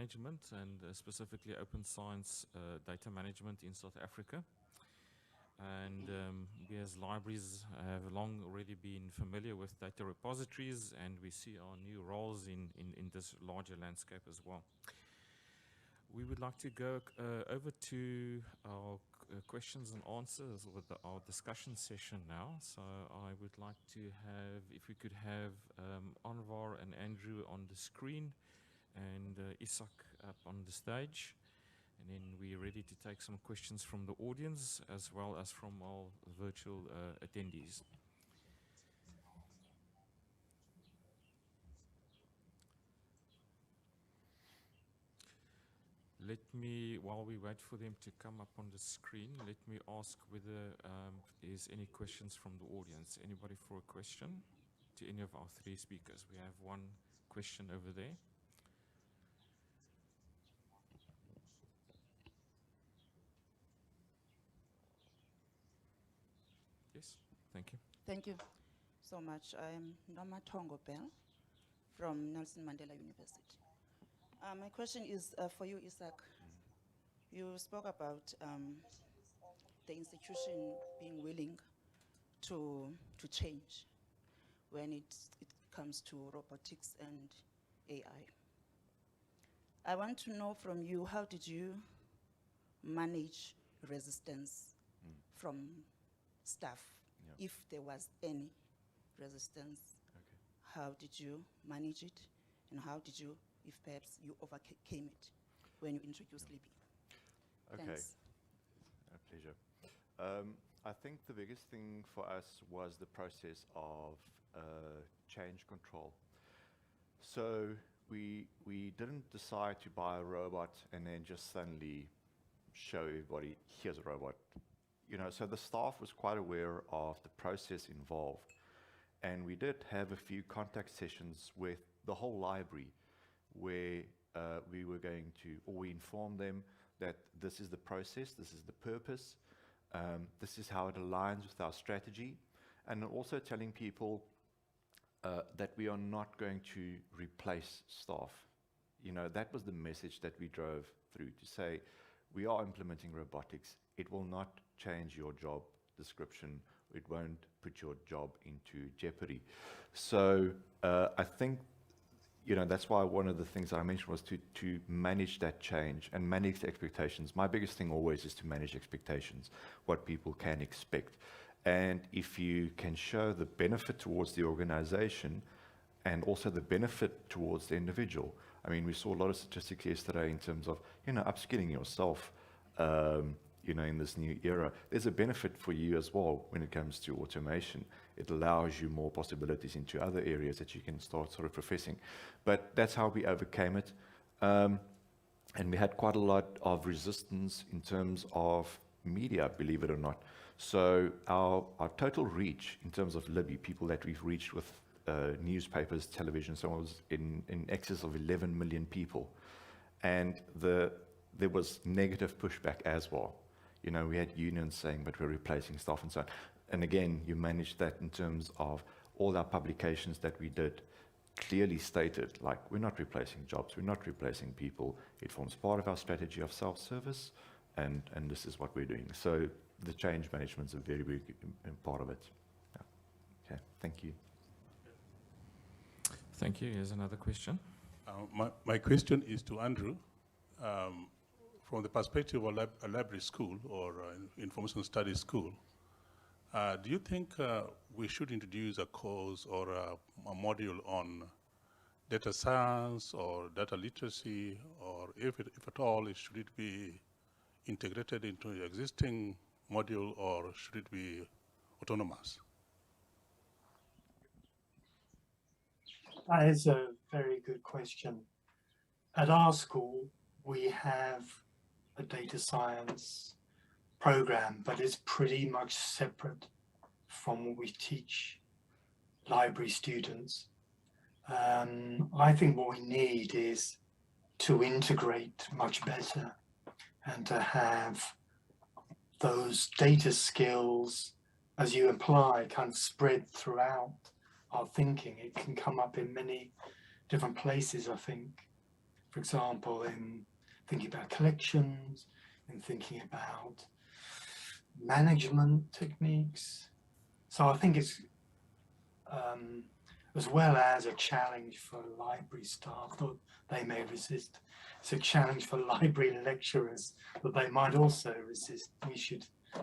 management and specifically open science data management in South Africa. And we as libraries have long already been familiar with data repositories, and we see our new roles in this larger landscape as well. We would like to go over to our questions and answers with our discussion session now. So I would like to have, if we could have Anwar and Andrew on the screen and Isak up on the stage. And then we're ready to take some questions from the audience as well as from our virtual attendees. Let me, while we wait for them to come up on the screen, let me ask whether there's any questions from the audience. Anybody for a question to any of our three speakers? We have one question over there. Yes, thank you. Thank you so much. I'm Noma Tongo Bell from Nelson Mandela University. My question is for you, Isak. You spoke about the institution being willing to change when it comes to robotics and AI. I want to know from you, how did you manage resistance from staff, if there was any resistance? Okay. How did you manage it, and how did you, if perhaps you overcame it when you introduced Libby? Okay, Thanks. a pleasure. I think the biggest thing for us was the process of change control. So we didn't decide to buy a robot and then just suddenly show everybody, here's a robot. You know, so the staff was quite aware of the process involved. And we did have a few contact sessions with the whole library where we were going to, or we informed them that this is the process, this is the purpose, this is how it aligns with our strategy, and also telling people that we are not going to replace staff. You know, that was the message that we drove through, to say, we are implementing robotics. It will not change your job description. It won't put your job into jeopardy. So I think, you know, that's why one of the things that I mentioned was to manage that change and manage the expectations. My biggest thing always is to manage expectations, what people can expect. And if you can show the benefit towards the organization and also the benefit towards the individual. I mean, we saw a lot of statistics yesterday in terms of, you know, upskilling yourself, you know, in this new era. There's a benefit for you as well when it comes to automation. It allows you more possibilities into other areas that you can start sort of professing. But that's how we overcame it. And we had quite a lot of resistance in terms of media, believe it or not. So our total reach in terms of Libby, people that we've reached with newspapers, television, so on, was in excess of 11 million people. And there was negative pushback as well. You know, we had unions saying, but we're replacing staff and so on. And again, you manage that in terms of all our publications that we did clearly stated, like, we're not replacing jobs, we're not replacing people. It forms part of our strategy of self-service, and this is what we're doing. So the change management is a very big part of it. Yeah. Okay, thank you. Thank you. Here's another question. My question is to Andrew. From the perspective of a library school or information studies school, do you think we should introduce a course or a module on data science or data literacy, or if at all, should it be integrated into the existing module, or should it be autonomous? That is a very good question. At our school, we have a data science program, but it's pretty much separate from what we teach library students. I think what we need is to integrate much better and to have those data skills, as you imply, kind of spread throughout our thinking. It can come up in many different places, I think. for example, in thinking about collections, in thinking about management techniques. So I think it's, as well as a challenge for library staff that they may resist, it's a challenge for library lecturers that they might also resist.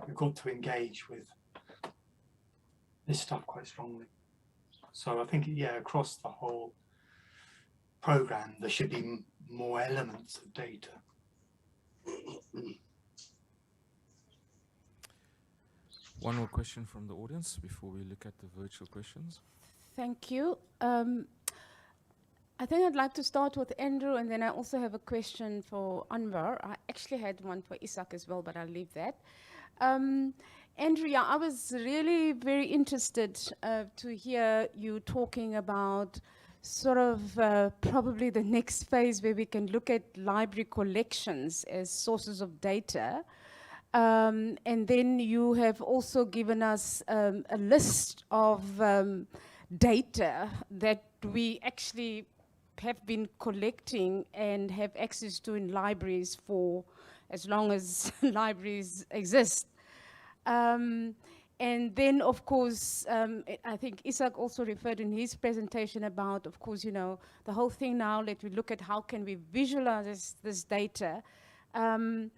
We've got to engage with this stuff quite strongly. So I think, yeah, across the whole program, there should be more elements of data. One more question from the audience before we look at the virtual questions. Thank you. I think I'd like to start with Andrew, and then I also have a question for Anwar. I actually had one for Isak as well, but I'll leave that. Andrew, yeah, I was really very interested to hear you talking about sort of probably the next phase where we can look at library collections as sources of data. And then you have also given us a list of data that we actually have been collecting and have access to in libraries for as long as libraries exist. And then, of course, I think Isak also referred in his presentation about, of course, you know, the whole thing now that we look at how can we visualize this data. But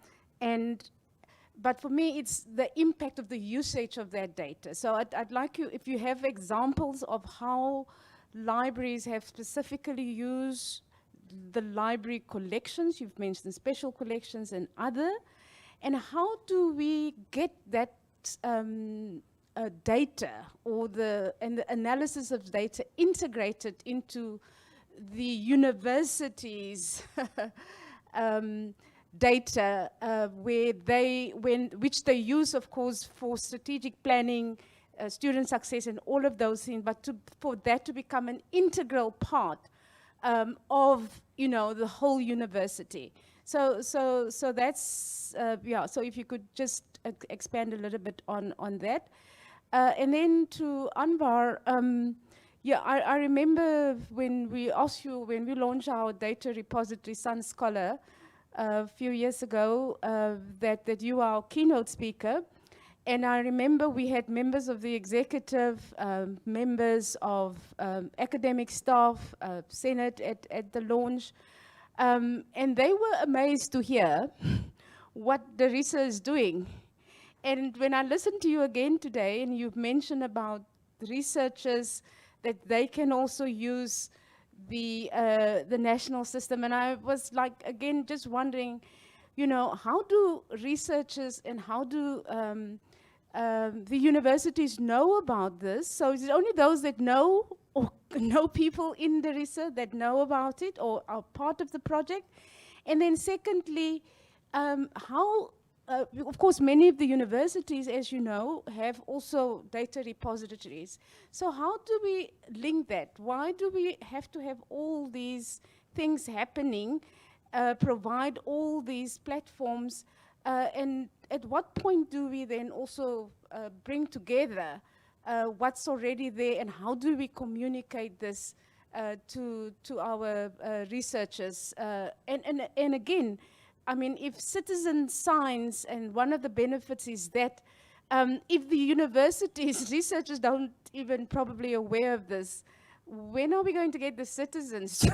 for me, it's the impact of the usage of that data. So I'd like you, if you have examples of how libraries have specifically used the library collections, you've mentioned special collections and other, and how do we get that data or the analysis of data integrated into the universities' data, which they use, of course, for strategic planning, student success, and all of those things. But for that to become an integral part of, you know, the whole university. So that's yeah. So if you could just expand a little bit on that, and then to Anwar. Yeah, I remember when we asked you, when we launched our data repository, Sun Scholar, a few years ago, that you are our keynote speaker. And I remember we had members of the executive, members of academic staff, Senate at the launch. And they were amazed to hear what DARISA is doing. And when I listened to you again today, and you've mentioned about researchers, that they can also use the national system. And I was like, again, just wondering, you know, how do researchers and how do the universities know about this? So is it only those that know or know people in DARISA that know about it or are part of the project? And then secondly, of course, many of the universities, as you know, have also data repositories. So how do we link that? Why do we have to have all these things happening, provide all these platforms, and at what point do we then also bring together what's already there, and how do we communicate this to our researchers? And again, I mean, if citizen science, and one of the benefits is that if the universities, researchers don't even probably aware of this, when are we going to get the citizens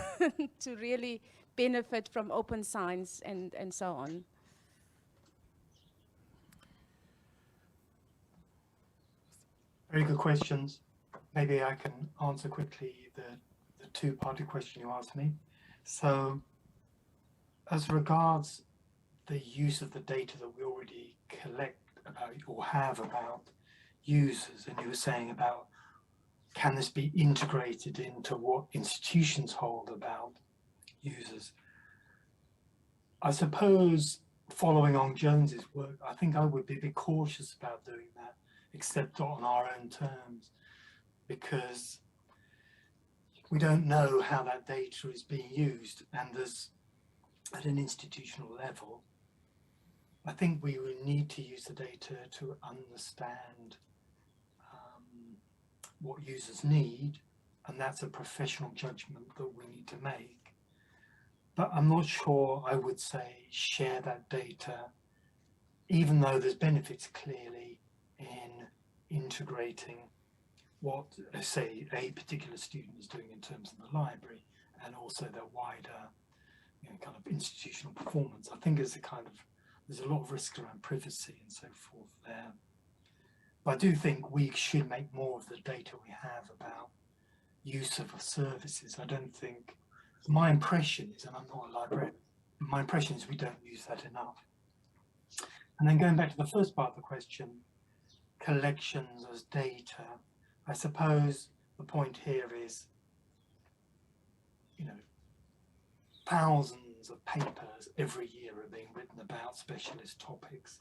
to really benefit from open science and so on? Very good questions. Maybe I can answer quickly the two-party question you asked me. So, as regards the use of the data that we already collect about or have about users, and you were saying about, can this be integrated into what institutions hold about users? I suppose, following on Jones's work, I think I would be a bit cautious about doing that, except on our own terms, because we don't know how that data is being used, and there's, at an institutional level, I think we will need to use the data to understand what users need, and that's a professional judgment that we need to make. but I'm not sure I would say share that data, even though there's benefits clearly in integrating what, say, a particular student is doing in terms of the library and also their wider, kind of institutional performance. I think there's a lot of risk around privacy and so forth there. But I do think we should make more of the data we have about use of services. I don't think, my impression is, and I'm not a librarian, my impression is we don't use that enough. And then going back to the first part of the question, collections as data, I suppose the point here is, thousands of papers every year are being written about specialist topics.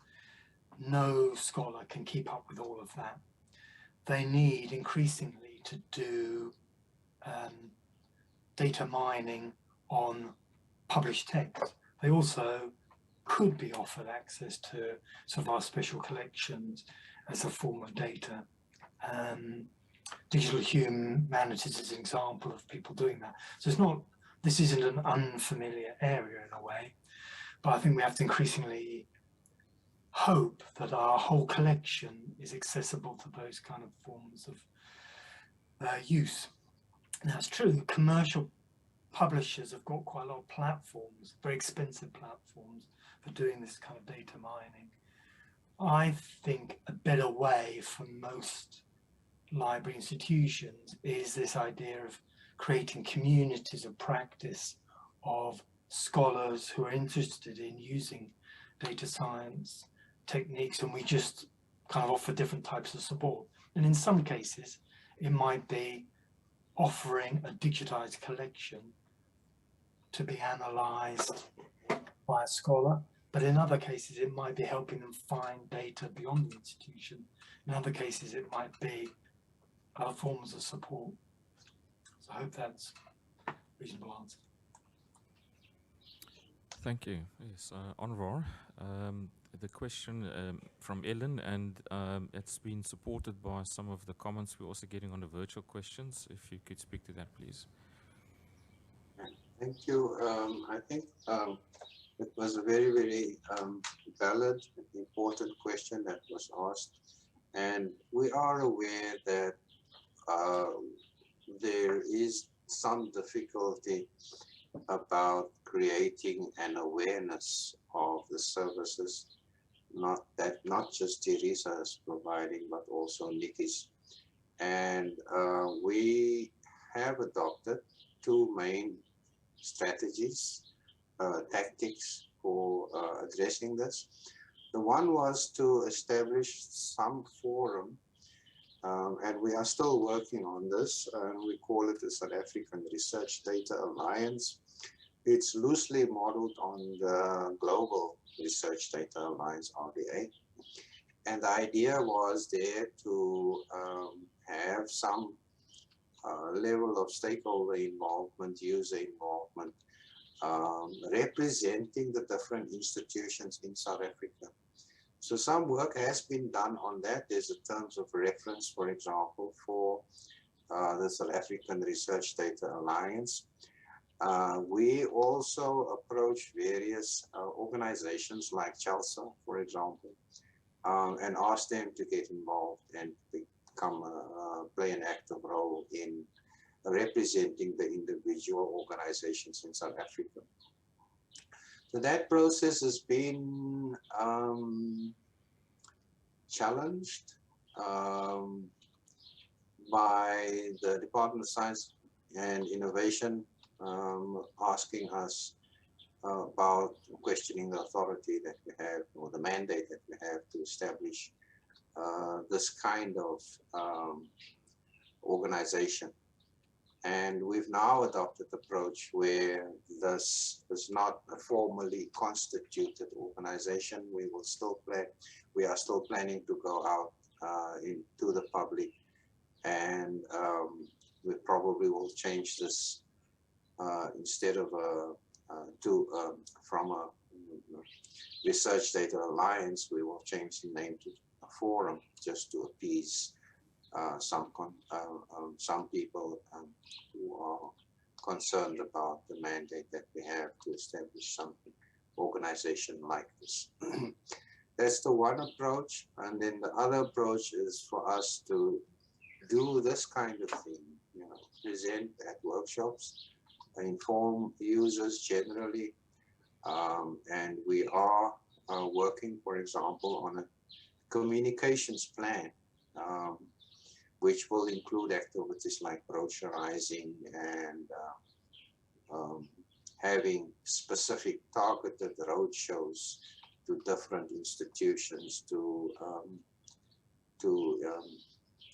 No scholar can keep up with all of that. They need increasingly to do data mining on published text. They also could be offered access to sort of our special collections as a form of data. Digital humanities is an example of people doing that. So this isn't an unfamiliar area in a way, but I think we have to increasingly hope that our whole collection is accessible to those kind of forms of use. Now it's true, commercial publishers have got quite a lot of platforms, very expensive platforms for doing this kind of data mining. I think a better way for most library institutions is this idea of creating communities of practice of scholars who are interested in using data science techniques, and we just kind of offer different types of support. And in some cases, it might be offering a digitized collection to be analyzed by a scholar, but in other cases, it might be helping them find data beyond the institution. In other cases, it might be other forms of support. So I hope that's a reasonable answer. Thank you. Yes, Anwar, the question from Ellen, and it's been supported by some of the comments we're also getting on the virtual questions. If you could speak to that, please. Thank you. I think it was a very, very valid, important question that was asked. And we are aware that there is some difficulty about creating an awareness of the services, not just Teresa is providing, but also Nikki's. And we have adopted two main strategies, tactics for addressing this. The one was to establish some forum, and we are still working on this, and we call it the South African Research Data Alliance. It's loosely modeled on the Global Research Data Alliance, RDA. And the idea was there to have some level of stakeholder involvement, user involvement, representing the different institutions in South Africa. So some work has been done on that. There's a terms of reference, for example, for the South African Research Data Alliance. We also approach various organizations like CHELSA, for example, and ask them to get involved and play an active role in representing the individual organizations in South Africa. So that process has been challenged by the Department of Science and Innovation asking us about questioning the authority that we have, or the mandate that we have to establish this kind of organization. And we've now adopted the approach where this is not a formally constituted organization. We are still planning to go out into the public, and we probably will change this instead of from a Research Data Alliance, we will change the name to a forum just to appease some people who are concerned about the mandate that we have to establish some organization like this. That's the one approach. And then the other approach is for us to do this kind of thing, you know, present at workshops, inform users generally. And we are working, for example, on a communications plan, which will include activities like brochurizing and having specific targeted roadshows to different institutions to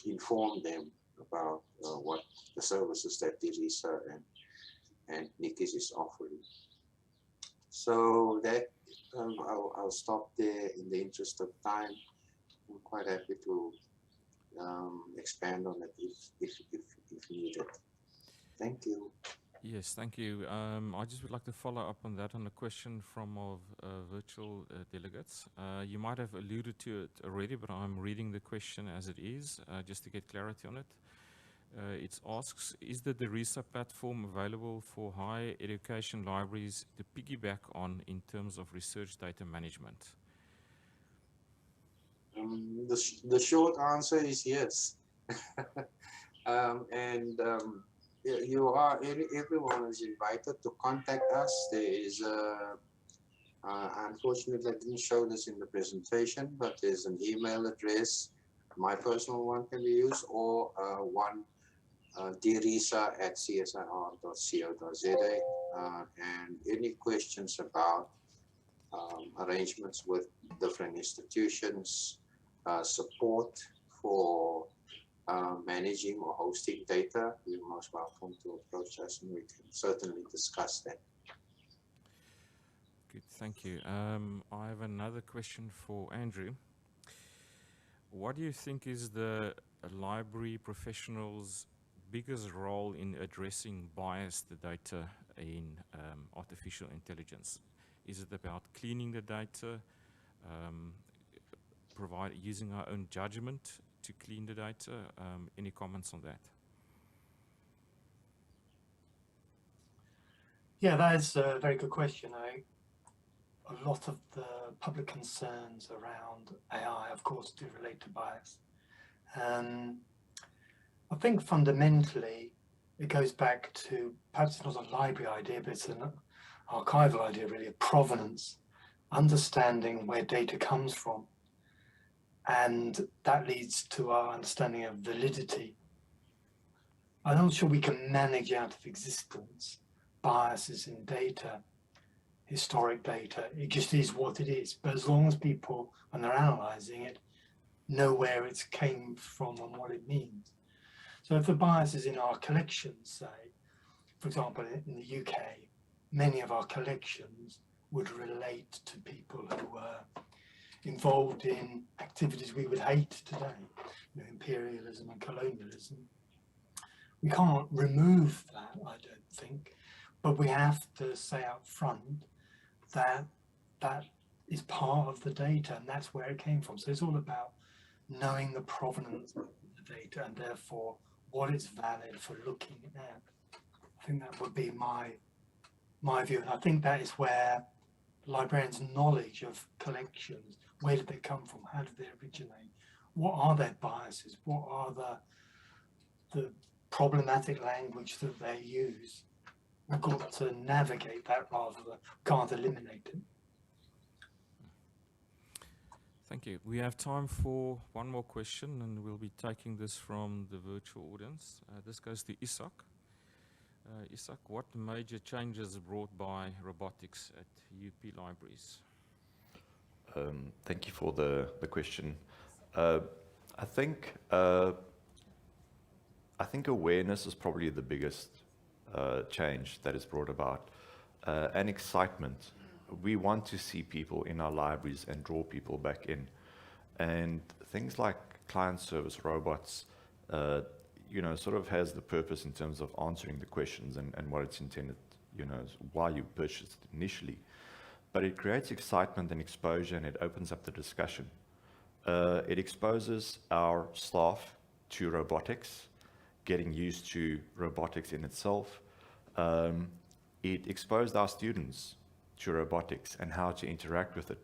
inform them about what the services that Teresa and Nikis is offering. So that I'll stop there in the interest of time. I'm quite happy to expand on it if needed. Thank you. Yes, thank you. I just would like to follow up on that on a question from our virtual delegates. You might have alluded to it already, but I'm reading the question as it is, just to get clarity on it. It asks, is the DERISA platform available for higher education libraries to piggyback on in terms of research data management? The short answer is yes. You are, everyone is invited to contact us. There is unfortunately I didn't show this in the presentation, but there's an email address. My personal one can be used, or one derisa@csir.co.za, and any questions about arrangements with different institutions, support for managing or hosting data, you're most welcome to approach us and we can certainly discuss that. Good, thank you. I have another question for Andrew. What do you think is the library professionals' biggest role in addressing biased data in artificial intelligence? Is it about cleaning the data, using our own judgment to clean the data? Any comments on that? Yeah, that is a very good question. A lot of the public concerns around AI, of course, do relate to bias. I think fundamentally it goes back to, perhaps it's not a library idea, but it's an archival idea, really, of provenance, understanding where data comes from. And that leads to our understanding of validity. I'm not sure we can manage out of existence biases in data, historic data. It just is what it is. But as long as people, when they're analyzing it, know where it came from and what it means. So if the bias is in our collections, say, for example, in the UK, many of our collections would relate to people who were involved in activities we would hate today, you know, imperialism and colonialism. We can't remove that, I don't think, but we have to say up front that that is part of the data and that's where it came from. So it's all about knowing the provenance of the data and therefore what is valid for looking at. I think that would be my view, and I think that is where librarians' knowledge of collections, where did they come from, how did they originate, what are their biases, what are the problematic language that they use. We've got to navigate that rather than can't eliminate it. Thank you. We have time for one more question, and we'll be taking this from the virtual audience. This goes to Isak. Isak, what major changes brought by robotics at UP Libraries? Thank you for the question. I think awareness is probably the biggest change that is brought about, and excitement. We want to see people in our libraries and draw people back in, and things like client service robots, sort of has the purpose in terms of answering the questions and what it's intended, why you purchased it initially. But it creates excitement and exposure, and it opens up the discussion. It exposes our staff to robotics, getting used to robotics in itself. it exposed our students to robotics and how to interact with it,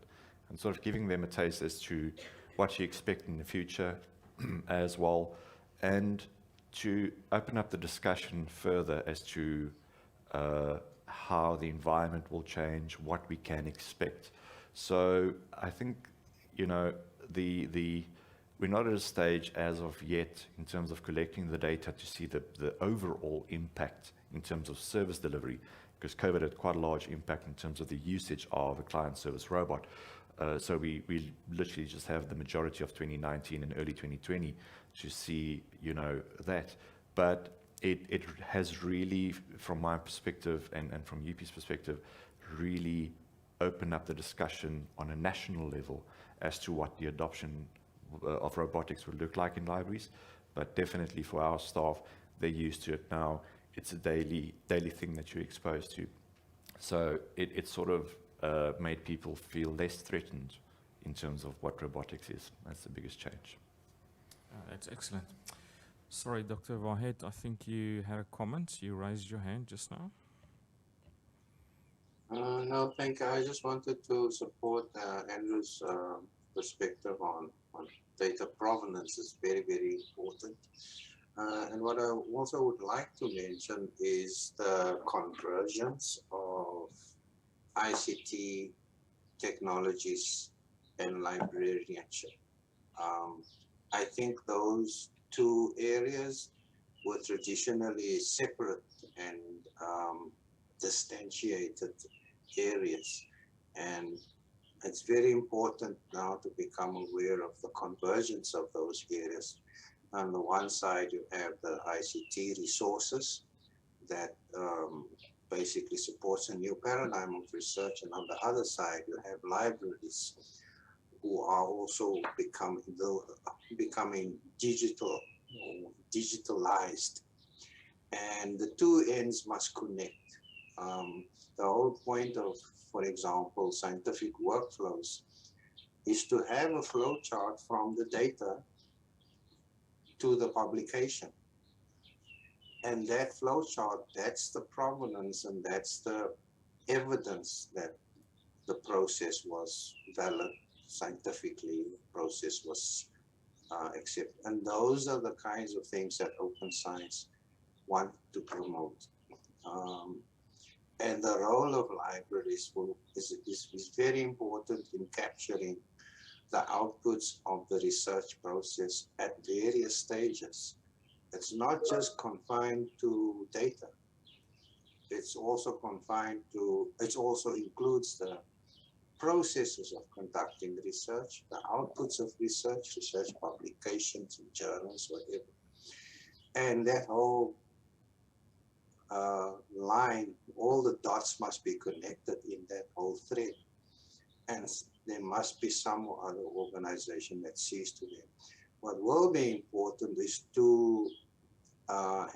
and sort of giving them a taste as to what you expect in the future as well, and to open up the discussion further as to how the environment will change, what we can expect. So I think, you know, we're not at a stage as of yet in terms of collecting the data to see the overall impact in terms of service delivery, because COVID had quite a large impact in terms of the usage of a client service robot. So we literally just have the majority of 2019 and early 2020 to see, you know, that. But it has really, from my perspective and from UP's perspective, really opened up the discussion on a national level as to what the adoption of robotics would look like in libraries. But definitely for our staff, they're used to it now. It's a daily thing that you're exposed to. So it sort of made people feel less threatened in terms of what robotics is. That's the biggest change. That's excellent. Sorry, Dr. Wahed, I think you had a comment. You raised your hand just now. No, thank you. I just wanted to support Andrew's perspective on data provenance is very, very important. And what I also would like to mention is the convergence of ICT technologies and librarianship. I think those two areas were traditionally separate and distantiated areas. And it's very important now to become aware of the convergence of those areas. On the one side, you have the ICT resources that basically supports a new paradigm of research. And on the other side, you have libraries who are also becoming digital, digitalized. And the two ends must connect. The whole point of, for example, scientific workflows is to have a flow chart from the data to the publication. And that flow chart, that's the provenance and that's the evidence that the process was valid scientifically, the process was accepted. And those are the kinds of things that open science want to promote. And the role of libraries is very important in capturing the outputs of the research process at various stages. It's not just confined to data. It's also confined to, it also includes the processes of conducting research, the outputs of research, research publications in journals, whatever. And that whole line, all the dots must be connected in that whole thread. And there must be some or other organization that sees to them. What will be important is to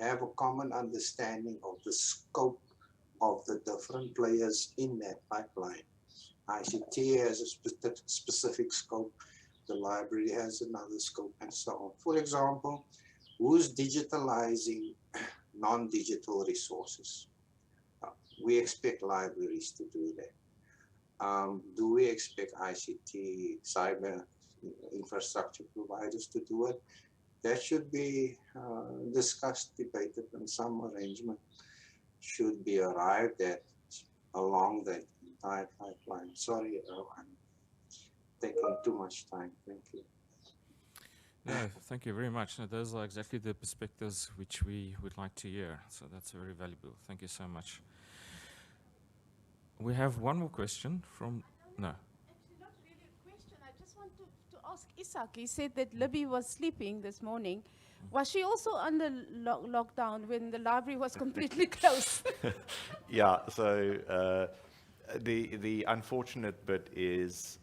have a common understanding of the scope of the different players in that pipeline. ICT has a specific scope, the library has another scope, and so on. For example, who's digitalizing non-digital resources? We expect libraries to do that. Do we expect ICT, cyber infrastructure providers to do it? That should be discussed, debated, and some arrangement should be arrived at along the entire pipeline. Sorry, I'm taking too much time. Thank you. No, thank you very much. No, those are exactly the perspectives which we would like to hear. So that's very valuable. Thank you so much. We have one more question from, no. Actually, not really a question. I just want to ask Isak. He said that Libby was sleeping this morning. Was she also under lockdown when the library was completely closed? Yeah, so the unfortunate bit is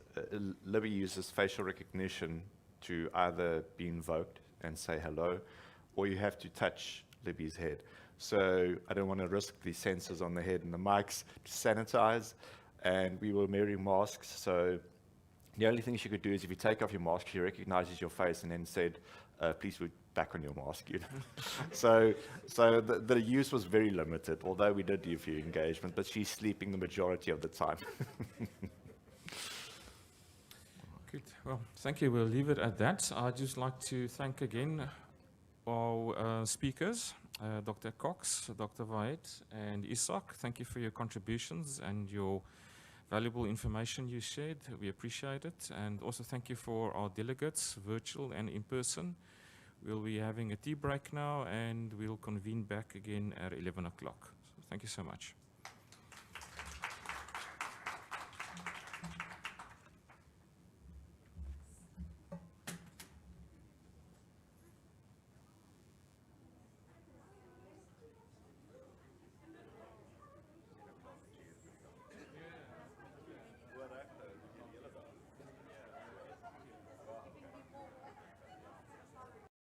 Libby uses facial recognition to either be invoked and say hello, or you have to touch Libby's head. So I don't want to risk the sensors on the head and the mics to sanitize, and we were wearing masks. So the only thing she could do is if you take off your mask, she recognizes your face and then said, please would back on your mask. You know? so the use was very limited, although we did do a few engagement, but she's sleeping the majority of the time. Good. Well, thank you. We'll leave it at that. I'd just like to thank again our speakers, Dr. Cox, Dr. Vaet, and Isak. Thank you for your contributions and your valuable information you shared. We appreciate it. And also thank you for our delegates, virtual and in person. We'll be having a tea break now, and we'll convene back again at 11 o'clock. So thank you so much.